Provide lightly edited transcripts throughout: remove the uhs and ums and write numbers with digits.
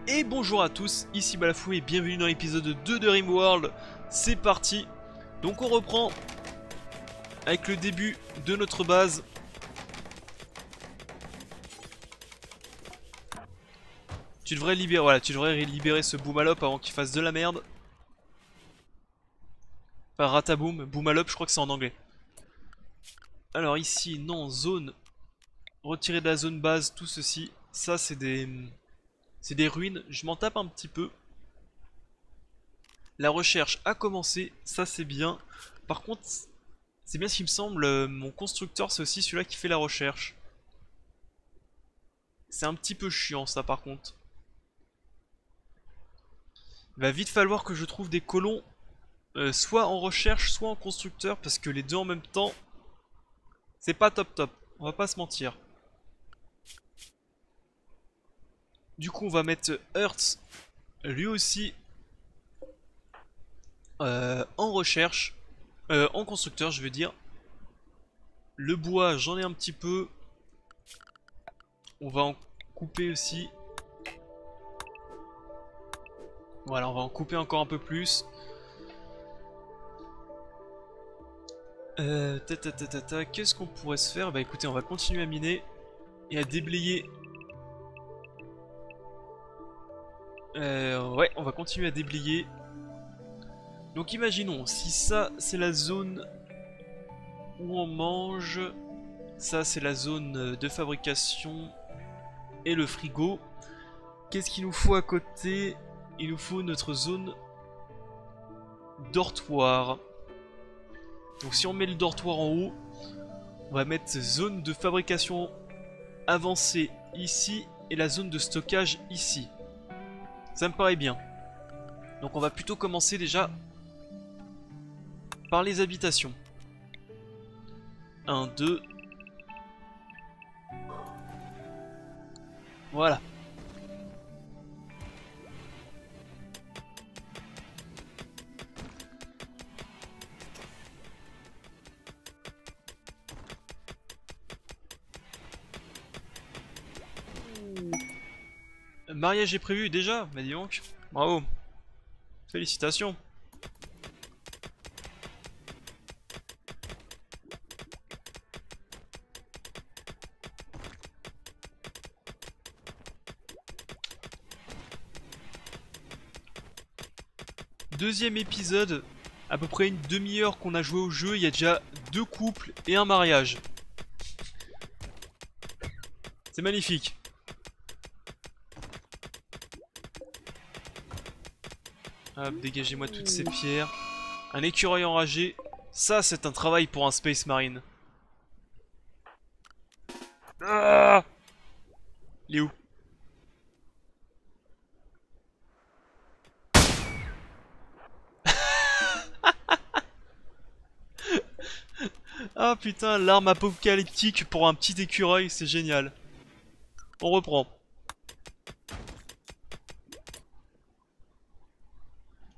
Et bonjour à tous, ici Balafou et bienvenue dans l'épisode 2 de RimWorld. C'est parti. Donc on reprend avec le début de notre base. Tu devrais libérer ce Boomalop avant qu'il fasse de la merde. Enfin Rataboom, Boomalop je crois que c'est en anglais. Alors ici, non, zone. Retirer de la zone base, tout ceci. Ça c'est des ruines, je m'en tape un petit peu. La recherche a commencé, ça c'est bien. Par contre, c'est bien ce qui me semble, mon constructeur c'est aussi celui-là qui fait la recherche. C'est un petit peu chiant ça par contre. Il va vite falloir que je trouve des colons, soit en recherche, soit en constructeur, parce que les deux en même temps, c'est pas top top, on va pas se mentir. Du coup on va mettre Earth, lui aussi, en recherche, en constructeur je veux dire. Le bois j'en ai un petit peu, on va en couper aussi. Voilà, on va en couper encore un peu plus. Qu'est-ce qu'on pourrait se faire? Bah écoutez, on va continuer à miner et à déblayer. Ouais, on va continuer à déblayer. Donc imaginons, si ça c'est la zone où on mange, ça c'est la zone de fabrication et le frigo. Qu'est-ce qu'il nous faut à côté? Il nous faut notre zone dortoir. Donc si on met le dortoir en haut, on va mettre zone de fabrication avancée ici et la zone de stockage ici. Ça me paraît bien. Donc on va plutôt commencer déjà par les habitations. 1, 2. Voilà. Mariage est prévu déjà? Bah dis donc. Bravo. Félicitations. Deuxième épisode, à peu près une demi-heure qu'on a joué au jeu, il y a déjà 2 couples et un mariage. C'est magnifique. Hop, dégagez-moi toutes ces pierres. Un écureuil enragé. Ça, c'est un travail pour un Space Marine. Ah, il est où? Ah putain, l'arme apocalyptique pour un petit écureuil, c'est génial. On reprend.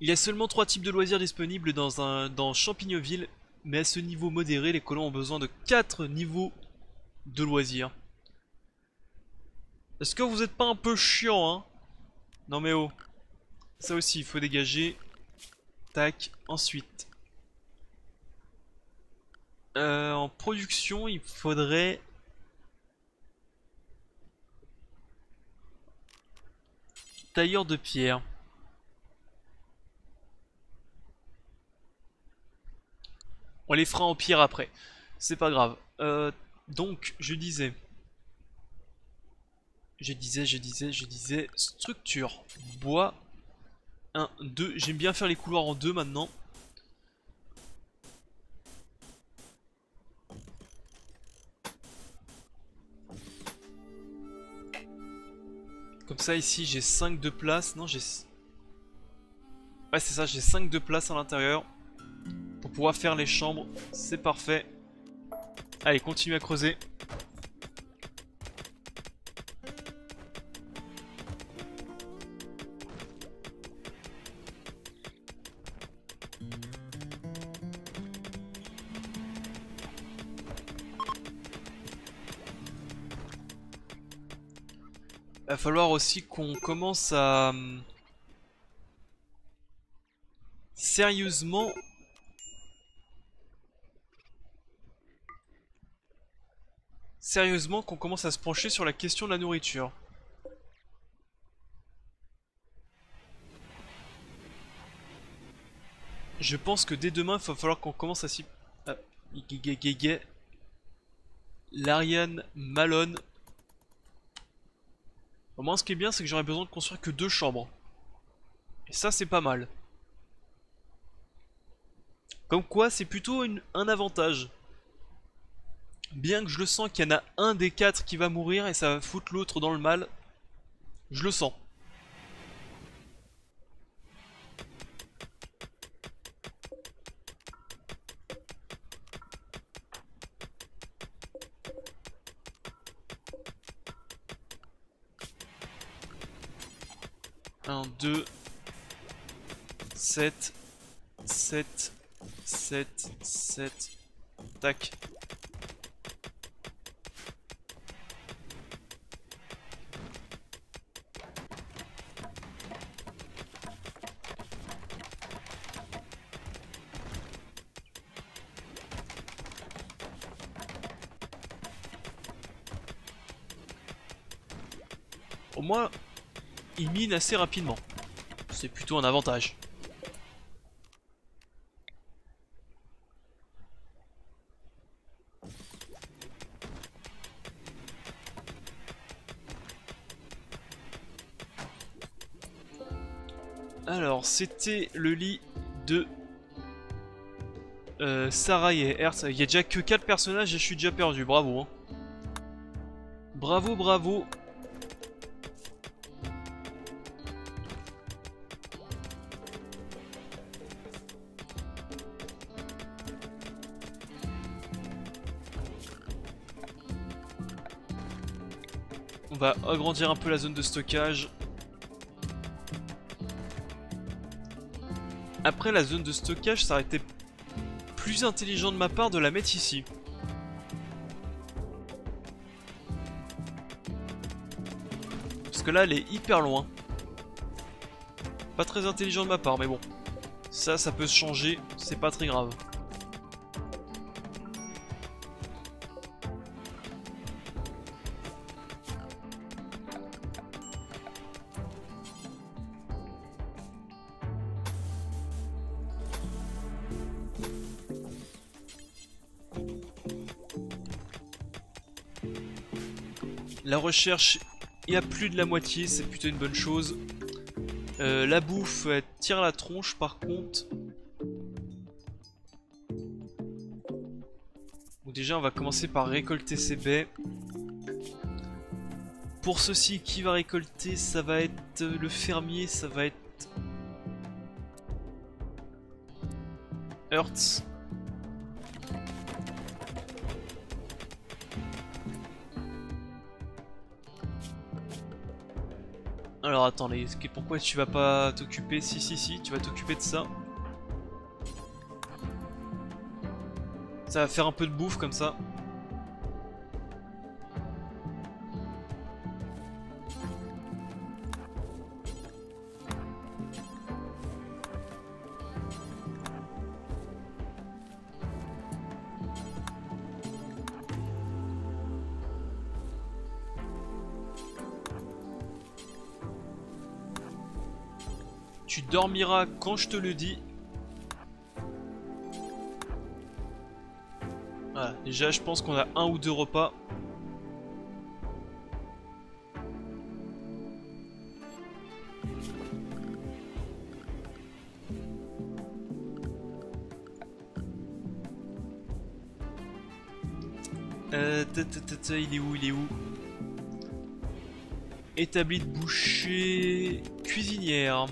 Il y a seulement 3 types de loisirs disponibles dans Champignonville, mais à ce niveau modéré, les colons ont besoin de 4 niveaux de loisirs. Est-ce que vous êtes pas un peu chiant, hein? Non mais oh. Ça aussi, il faut dégager. Tac, ensuite. En production, il faudrait... Tailleur de pierre. On les fera en pierre après. C'est pas grave. Donc, je disais... Structure. Bois. 1, 2. J'aime bien faire les couloirs en 2 maintenant. Comme ça, ici, j'ai 5 de place. Non, j'ai... Ouais, c'est ça, j'ai 5 de place à l'intérieur. Pour pouvoir faire les chambres. C'est parfait. Allez, continue à creuser. Va falloir aussi qu'on commence à... sérieusement... qu'on commence à se pencher sur la question de la nourriture. Je pense que dès demain, il va falloir qu'on commence à s'y... Ah, L'Ariane Malone. Au moins, ce qui est bien, c'est que j'aurais besoin de construire que 2 chambres. Et ça, c'est pas mal. Comme quoi, c'est plutôt un avantage. Bien que je le sens qu'il y en a un des 4 qui va mourir et ça va foutre l'autre dans le mal. Je le sens. Un, 2, 7, 7, 7, 7, tac. Au moins, il mine assez rapidement. C'est plutôt un avantage. Alors, c'était le lit de Sarah et Hertz. Il y a déjà que 4 personnages et je suis déjà perdu. Bravo. Hein. Bravo, bravo. On va agrandir un peu la zone de stockage. Après la zone de stockage, ça aurait été plus intelligent de ma part de la mettre ici. Parce que là, elle est hyper loin. Pas très intelligent de ma part, mais bon. Ça peut se changer, c'est pas très grave. La recherche est à plus de la moitié, c'est plutôt une bonne chose. La bouffe, elle tire la tronche par contre. Donc déjà on va commencer par récolter ces baies. Pour ceci, qui va récolter? Ça va être le fermier, ça va être Hertz. Alors attendez, pourquoi tu vas pas t'occuper? Si, tu vas t'occuper de ça. Ça va faire un peu de bouffe comme ça. Tu dormiras quand je te le dis. Voilà, déjà je pense qu'on a 1 ou 2 repas. Il est où? Établi de boucher... Cuisinière.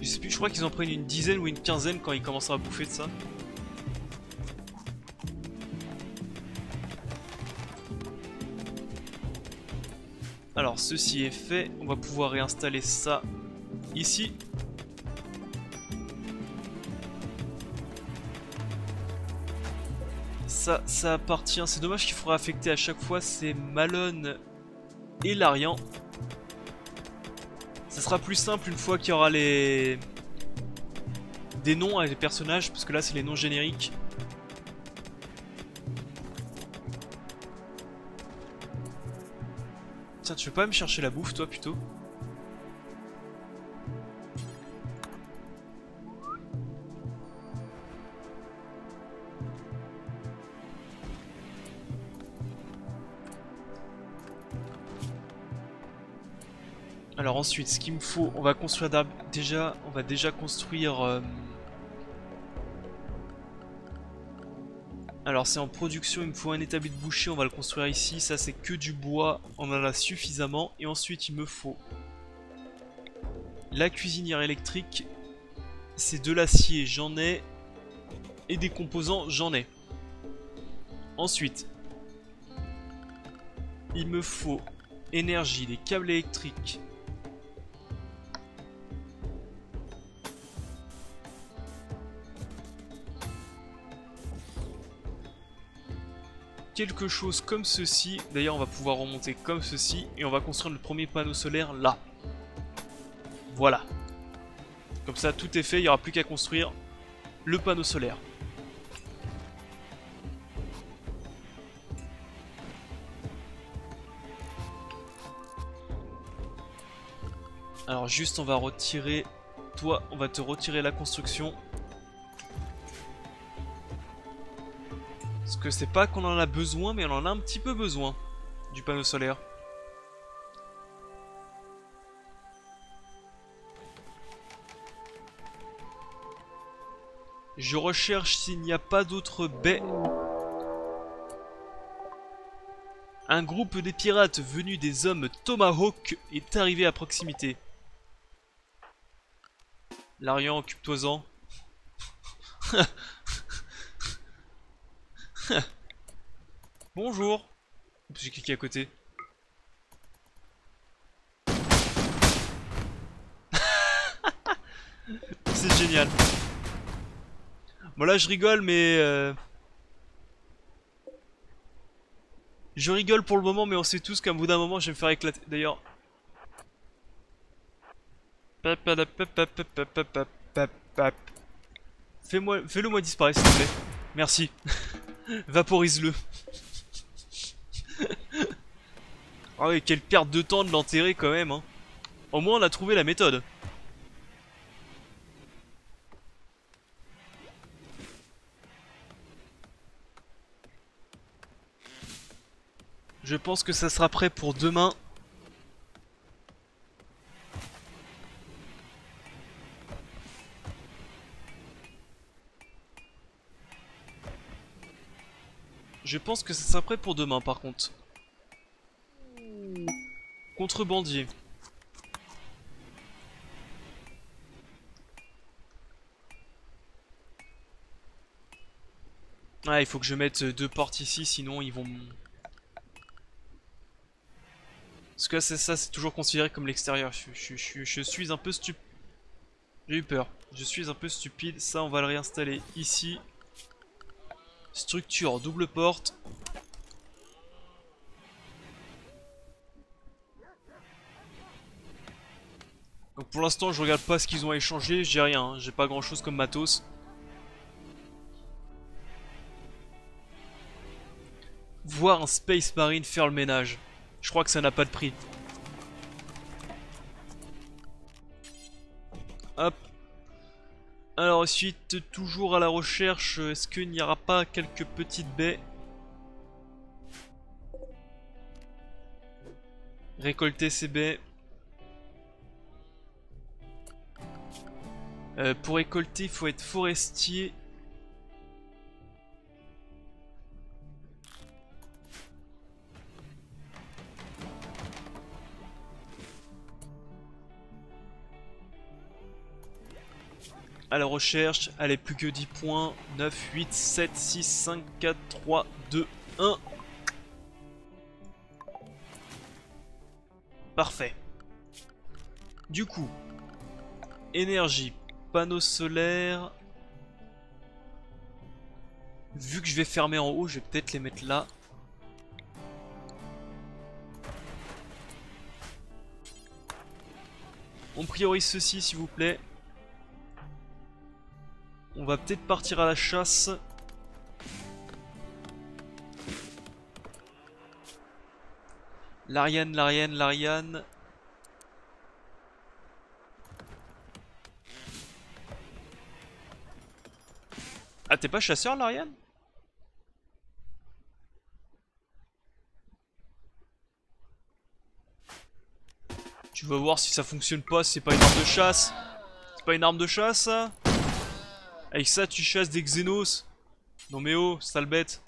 Je sais plus, je crois qu'ils en prennent une dizaine ou une quinzaine quand ils commencent à bouffer de ça. Alors, ceci est fait. On va pouvoir réinstaller ça ici. Ça appartient. C'est dommage qu'il faudra affecter à chaque fois. C'est Malone et Larian. Ça sera plus simple une fois qu'il y aura des noms avec les personnages, parce que là c'est les noms génériques. Tiens, tu veux pas me chercher la bouffe toi plutôt? Alors ensuite, ce qu'il me faut, on va construire déjà, on va déjà construire. Alors c'est en production, il me faut un établi de boucher, on va le construire ici. Ça c'est que du bois, on en a suffisamment. Et ensuite il me faut la cuisinière électrique. C'est de l'acier, j'en ai. Et des composants, j'en ai. Ensuite, il me faut énergie, des câbles électriques. Quelque chose comme ceci. D'ailleurs on va pouvoir remonter comme ceci. Et on va construire le premier panneau solaire là. Voilà. Comme ça tout est fait, il n'y aura plus qu'à construire le panneau solaire. Alors juste on va retirer. Toi on va te retirer la construction. Parce que c'est pas qu'on en a besoin, mais on en a un petit peu besoin du panneau solaire. Je recherche s'il n'y a pas d'autres baies. Un groupe de pirates venus des hommes Tomahawk est arrivé à proximité. Larian, occupe-toi-en. Bonjour. J'ai cliqué à côté. C'est génial. Bon là je rigole mais je rigole pour le moment mais on sait tous qu'à bout d'un moment je vais me faire éclater. D'ailleurs. Fais-le moi disparaître s'il te plaît. Merci. Vaporise-le. Ah oui, quelle perte de temps de l'enterrer quand même hein. Au moins on a trouvé la méthode. Je pense que ça sera prêt pour demain. Je pense que ça sera prêt pour demain par contre. Contrebandier. Ah, il faut que je mette 2 portes ici, sinon ils vont... Parce que ça, c'est toujours considéré comme l'extérieur. Je suis un peu stupide. J'ai eu peur. Je suis un peu stupide. Ça, on va le réinstaller ici. Structure, double porte. Donc pour l'instant, je regarde pas ce qu'ils ont échangé. J'ai rien. Hein. J'ai pas grand chose comme matos. Voir un Space Marine faire le ménage. Je crois que ça n'a pas de prix. Hop. Alors ensuite, toujours à la recherche, est-ce qu'il n'y aura pas quelques petites baies? Récolter ces baies. Pour récolter, il faut être forestier. À la recherche, allez, plus que 10 points. 9, 8, 7, 6, 5, 4, 3, 2, 1. Parfait. Du coup, énergie, panneaux solaires. Vu que je vais fermer en haut, je vais peut-être les mettre là. On priorise ceci s'il vous plaît. On va peut-être partir à la chasse. L'Ariane, l'Ariane, l'Ariane. Ah, t'es pas chasseur, l'Ariane? Tu vas voir si ça fonctionne pas, si c'est pas une arme de chasse. C'est pas une arme de chasse, ça? Avec ça, tu chasses des Xenos. Non mais oh, sale bête.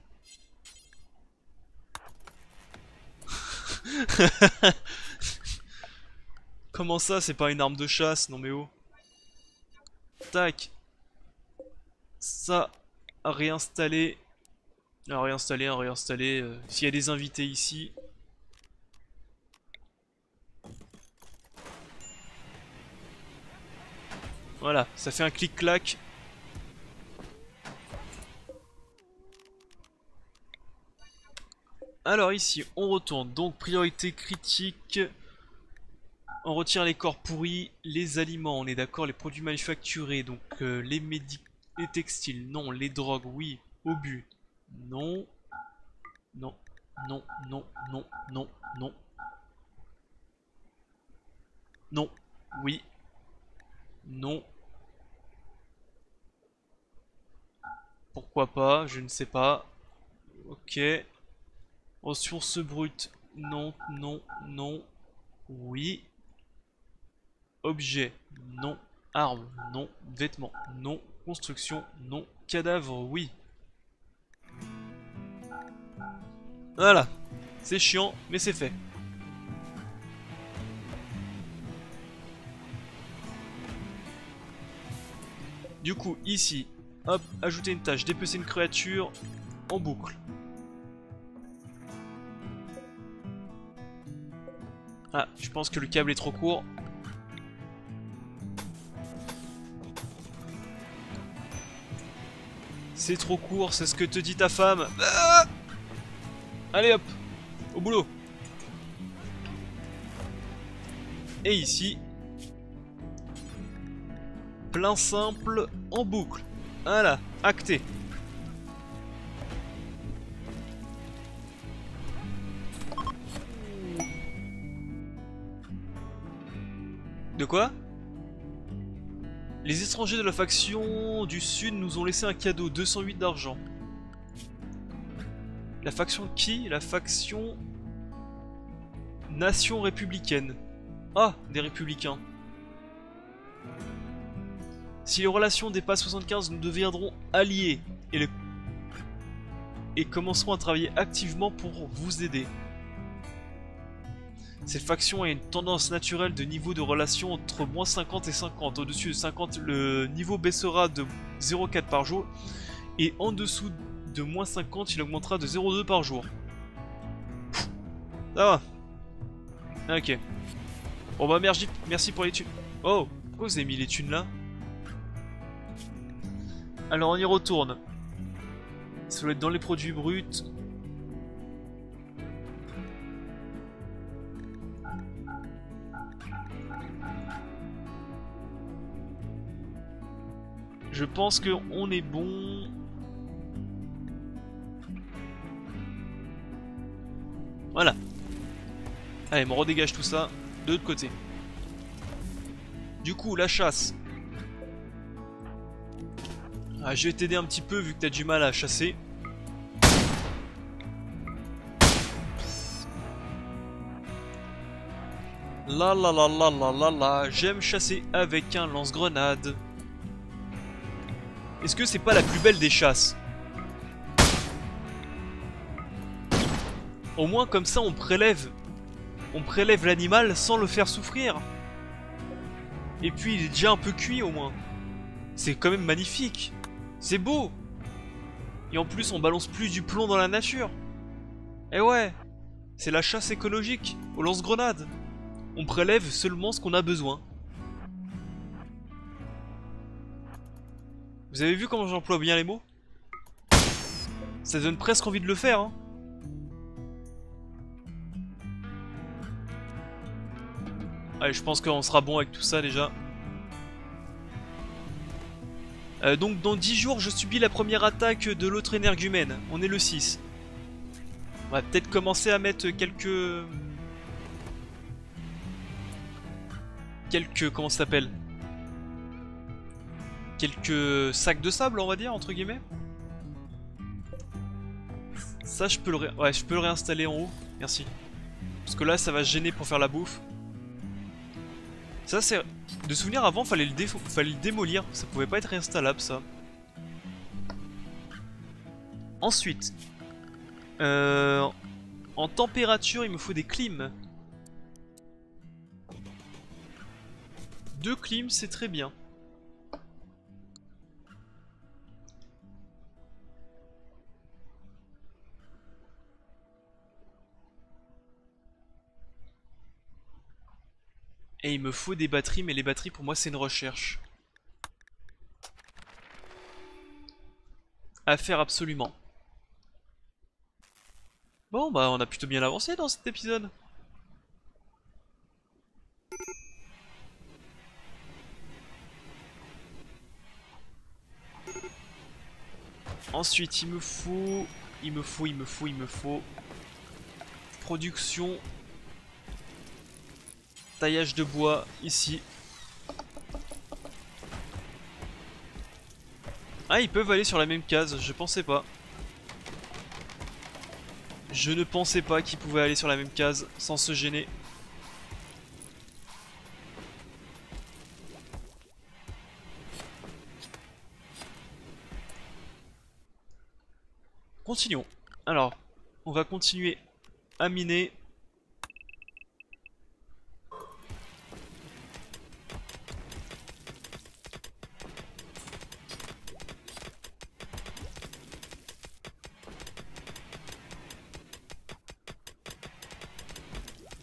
Comment ça, c'est pas une arme de chasse? Non mais oh. Tac. Ça, à réinstaller. À réinstaller, à réinstaller. S'il y a des invités ici. Voilà, ça fait un clic-clac. Alors ici, on retourne. Donc, priorité critique. On retire les corps pourris, les aliments, on est d'accord, les produits manufacturés, donc les textiles, non, les drogues, oui, obus, non, non, non, non, non, non, non, non, oui, non, pourquoi pas, je ne sais pas, ok, ressources brutes, non, non, non, oui, objet, non, armes, non, vêtements, non, construction, non, cadavre, oui. Voilà, c'est chiant, mais c'est fait. Du coup, ici, hop, ajouter une tâche, dépecer une créature en boucle. Ah, je pense que le câble est trop court. C'est trop court, c'est ce que te dit ta femme. Ah! Allez hop, au boulot. Et ici, plein simple en boucle. Voilà, acté. De quoi? Les étrangers de la faction du Sud nous ont laissé un cadeau, 208 d'argent. La faction qui? La faction Nation républicaine. Ah, des républicains. Si les relations dépassent 75, nous deviendrons alliés et commencerons à travailler activement pour vous aider. Cette faction a une tendance naturelle de niveau de relation entre moins 50 et 50. Au-dessus de 50, le niveau baissera de 0,4 par jour. Et en dessous de moins 50, il augmentera de 0,2 par jour. Ça va. Ok. Bon bah merci pour les thunes. Oh, pourquoi vous avez mis les thunes là? Alors on y retourne. Ça doit être dans les produits bruts. Je pense qu'on est bon. Voilà. Allez, on redégage tout ça de l'autre côté. Du coup, la chasse. Ah, je vais t'aider un petit peu vu que t'as du mal à chasser. La la la la la la la, j'aime chasser avec un lance-grenade. Est-ce que c'est pas la plus belle des chasses? Au moins comme ça on prélève l'animal sans le faire souffrir. Et puis il est déjà un peu cuit au moins. C'est quand même magnifique. C'est beau. Et en plus on balance plus du plomb dans la nature. Eh ouais, c'est la chasse écologique au lance-grenade. On prélève seulement ce qu'on a besoin. Vous avez vu comment j'emploie bien les mots? Ça donne presque envie de le faire, hein. Allez, je pense qu'on sera bon avec tout ça déjà. Donc dans 10 jours, je subis la première attaque de l'autre énergumène. On est le 6. On va peut-être commencer à mettre quelques... Comment ça s'appelle? Quelques sacs de sable, on va dire, entre guillemets. Ça, je peux le réinstaller en haut. Merci. Parce que là, ça va gêner pour faire la bouffe. Ça, c'est... De souvenir, avant, fallait le démolir. Ça pouvait pas être réinstallable, ça. Ensuite. En température, il me faut des clims. 2 clims, c'est très bien. Et il me faut des batteries, mais les batteries pour moi c'est une recherche. À faire absolument. Bon bah on a plutôt bien avancé dans cet épisode. Ensuite il me faut... Production. Taillage de bois ici. Ah, ils peuvent aller sur la même case, je pensais pas. Je ne pensais pas qu'ils pouvaient aller sur la même case sans se gêner. Continuons. Alors, on va continuer à miner.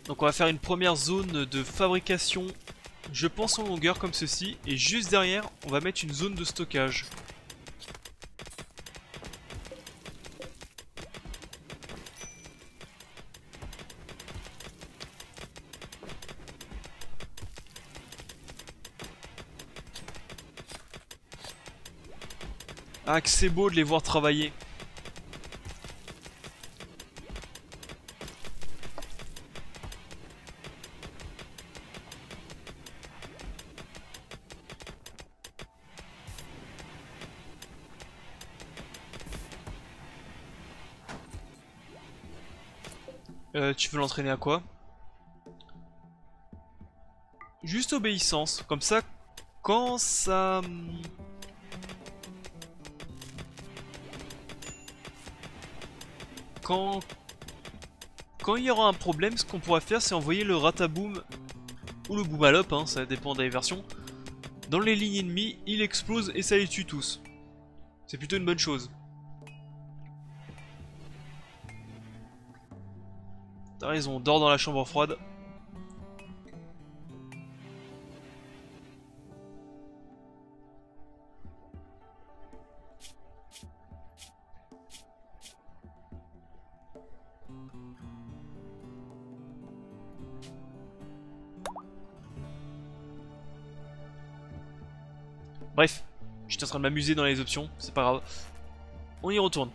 Donc on va faire une première zone de fabrication, je pense en longueur comme ceci, et juste derrière on va mettre une zone de stockage. Ah que c'est beau de les voir travailler. Tu veux l'entraîner à quoi? Juste obéissance, comme ça, quand ça... Quand il y aura un problème, ce qu'on pourra faire, c'est envoyer le rataboom, ou le boomalop, hein, ça dépend des versions, dans les lignes ennemies, il explose et ça les tue tous. C'est plutôt une bonne chose. T'as raison, on dort dans la chambre froide. Bref, j'étais en train de m'amuser dans les options, c'est pas grave. On y retourne.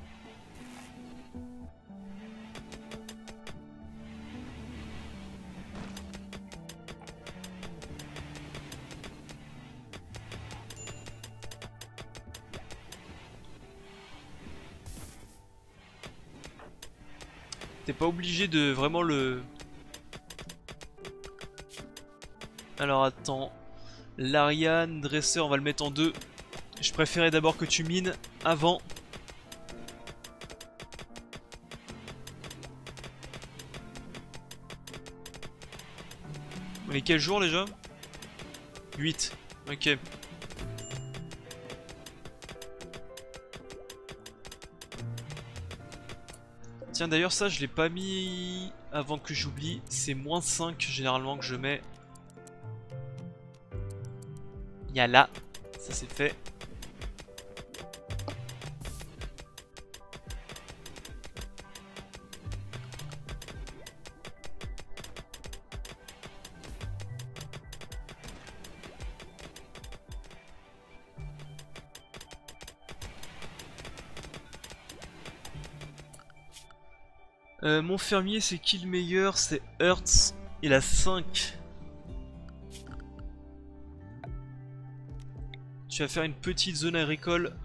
T'es pas obligé de vraiment le... Alors attends... L'Ariane, dresseur, on va le mettre en 2. Je préférais d'abord que tu mines avant. On est quel jour déjà? 8. Ok. Tiens d'ailleurs ça je l'ai pas mis avant que j'oublie. C'est -5 généralement que je mets. Il y a là, ça c'est fait. Mon fermier, c'est qui le meilleur? C'est Hertz. Il a 5. Tu vas faire une petite zone agricole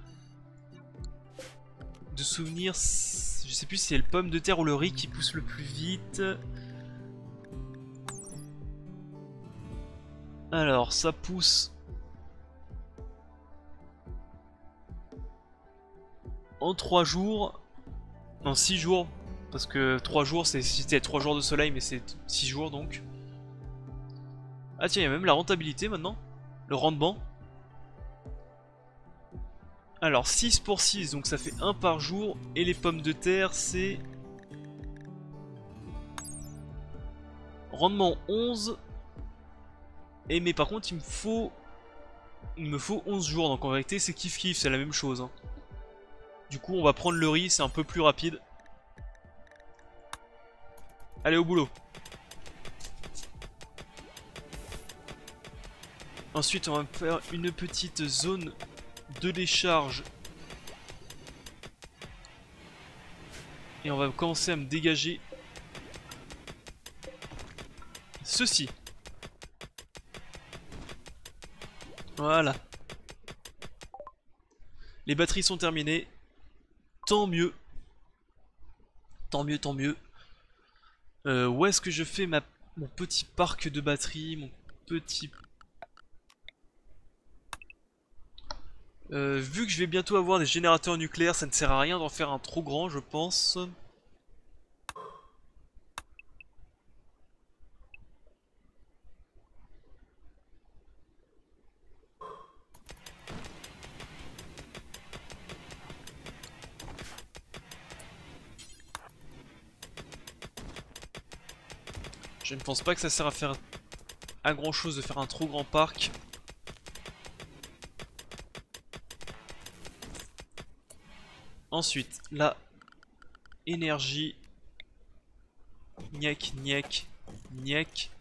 de souvenirs. Je sais plus si c'est le pomme de terre ou le riz qui pousse le plus vite. Alors, ça pousse en 3 jours. Non, 6 jours. Parce que 3 jours, c'est si c'était 3 jours de soleil, mais c'est 6 jours donc. Ah tiens, il y a même la rentabilité maintenant. Le rendement. Alors 6 pour 6, donc ça fait 1 par jour. Et les pommes de terre, c'est... Rendement 11. Et mais par contre, il me faut 11 jours. Donc en vérité, c'est kiff-kiff, c'est la même chose. Hein. Du coup, on va prendre le riz, c'est un peu plus rapide. Allez, au boulot. Ensuite, on va faire une petite zone de décharge. Et on va commencer à me dégager ceci. Voilà. Les batteries sont terminées. Tant mieux. Tant mieux, tant mieux. Où est-ce que je fais mon petit parc de batteries, mon petit... vu que je vais bientôt avoir des générateurs nucléaires, ça ne sert à rien d'en faire un trop grand, je pense. Je ne pense pas que ça sert à grand chose de faire un trop grand parc. Ensuite, la énergie. Niac, niac, niac.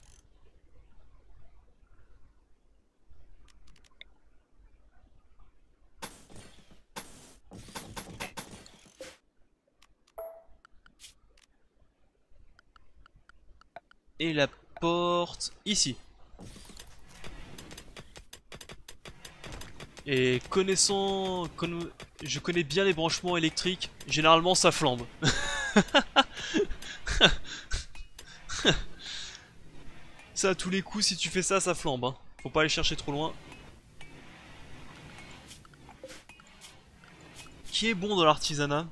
Et la porte ici. Et je connais bien les branchements électriques, généralement ça flambe. Ça à tous les coups, si tu fais ça, ça flambe. Hein. Faut pas aller chercher trop loin. Qui est bon dans l'artisanat?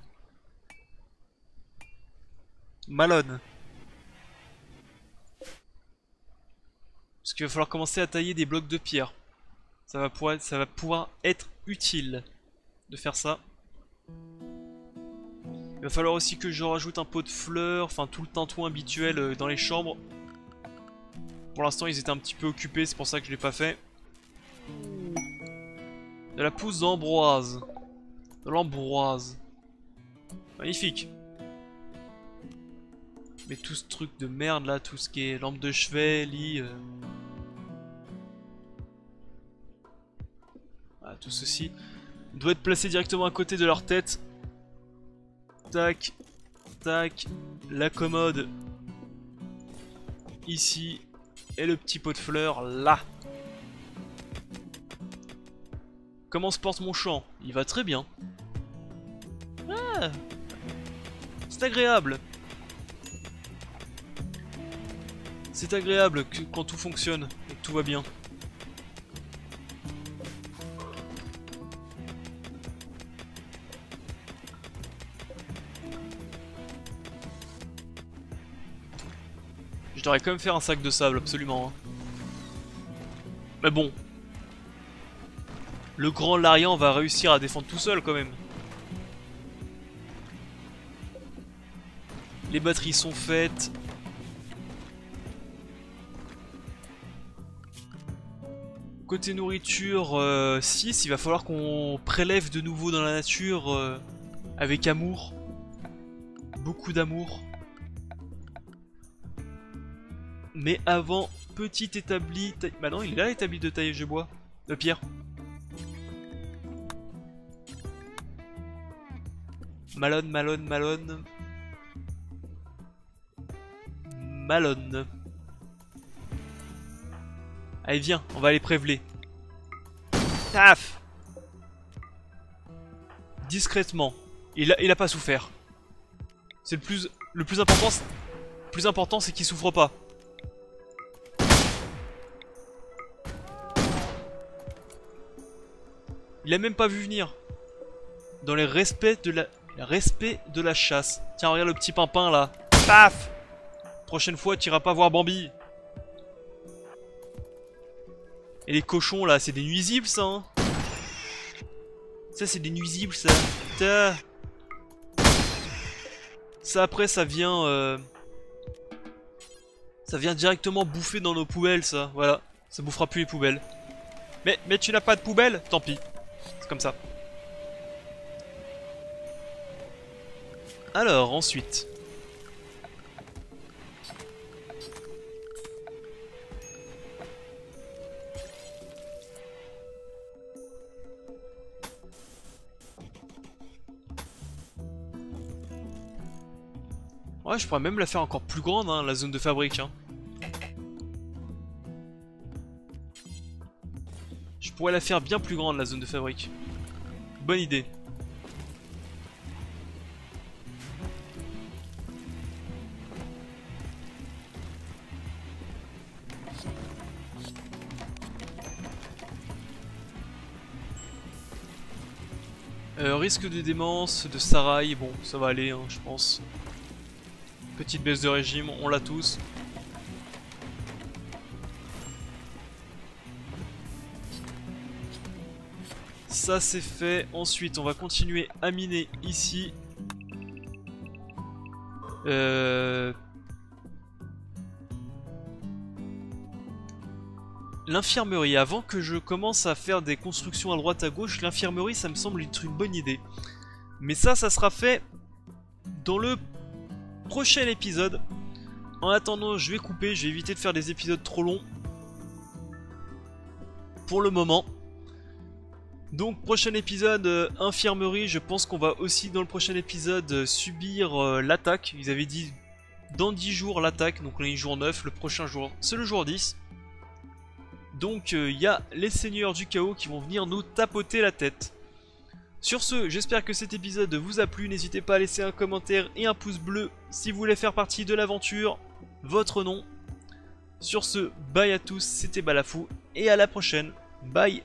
Malone. Parce qu'il va falloir commencer à tailler des blocs de pierre. Ça va pouvoir être utile de faire ça. Il va falloir aussi que je rajoute un pot de fleurs, enfin tout le tintouin habituel dans les chambres. Pour l'instant ils étaient un petit peu occupés, c'est pour ça que je l'ai pas fait. De la pousse d'ambroise. De l'ambroise. Magnifique. Mais tout ce truc de merde là, tout ce qui est lampe de chevet, lit... Ah, tout ceci doit être placé directement à côté de leur tête. Tac, tac, la commode ici et le petit pot de fleurs là. Comment se porte mon champ? Il va très bien. Ah, c'est agréable. C'est agréable quand tout fonctionne et que tout va bien. Je devrais quand même faire un sac de sable, absolument. Hein. Mais bon. Le grand Larian va réussir à défendre tout seul quand même. Les batteries sont faites. Côté nourriture, 6, il va falloir qu'on prélève de nouveau dans la nature avec amour. Beaucoup d'amour. Mais avant, petit établi... Bah non, il est là l'établi de taillage de bois. De pierre. Malone, Malone, Malone. Malone. Allez viens, on va aller préveler. Taf. Discrètement. Il a pas souffert. C'est le plus important. Le plus important, c'est qu'il souffre pas. Il a même pas vu venir. Dans les respects de la chasse. Tiens, regarde le petit pimpin là. Paf. Prochaine fois, tu iras pas voir Bambi. Et les cochons là, c'est des nuisibles ça hein. Ça c'est des nuisibles ça. Putain. Ça après ça vient directement bouffer dans nos poubelles ça. Voilà. Ça bouffera plus les poubelles. Mais tu n'as pas de poubelle? Tant pis. C'est comme ça. Alors ensuite. Ouais, je pourrais même la faire encore plus grande, hein, la zone de fabrique. Hein. Je pourrais la faire bien plus grande, la zone de fabrique. Bonne idée. Risque de démence de Sarai, bon, ça va aller, hein, je pense. Petite baisse de régime, on l'a tous. Ça c'est fait. Ensuite, on va continuer à miner ici. L'infirmerie, avant que je commence à faire des constructions à droite à gauche, l'infirmerie ça me semble être une bonne idée. Mais ça sera fait dans le prochain épisode. En attendant, je vais couper, je vais éviter de faire des épisodes trop longs. Pour le moment. Donc prochain épisode, infirmerie, je pense qu'on va aussi dans le prochain épisode subir l'attaque. Ils avaient dit dans 10 jours l'attaque, donc on est jour 9, le prochain jour c'est le jour 10. Donc il y a les seigneurs du chaos qui vont venir nous tapoter la tête. Sur ce, j'espère que cet épisode vous a plu, n'hésitez pas à laisser un commentaire et un pouce bleu si vous voulez faire partie de l'aventure, votre nom. Sur ce, bye à tous, c'était Balafou et à la prochaine, bye.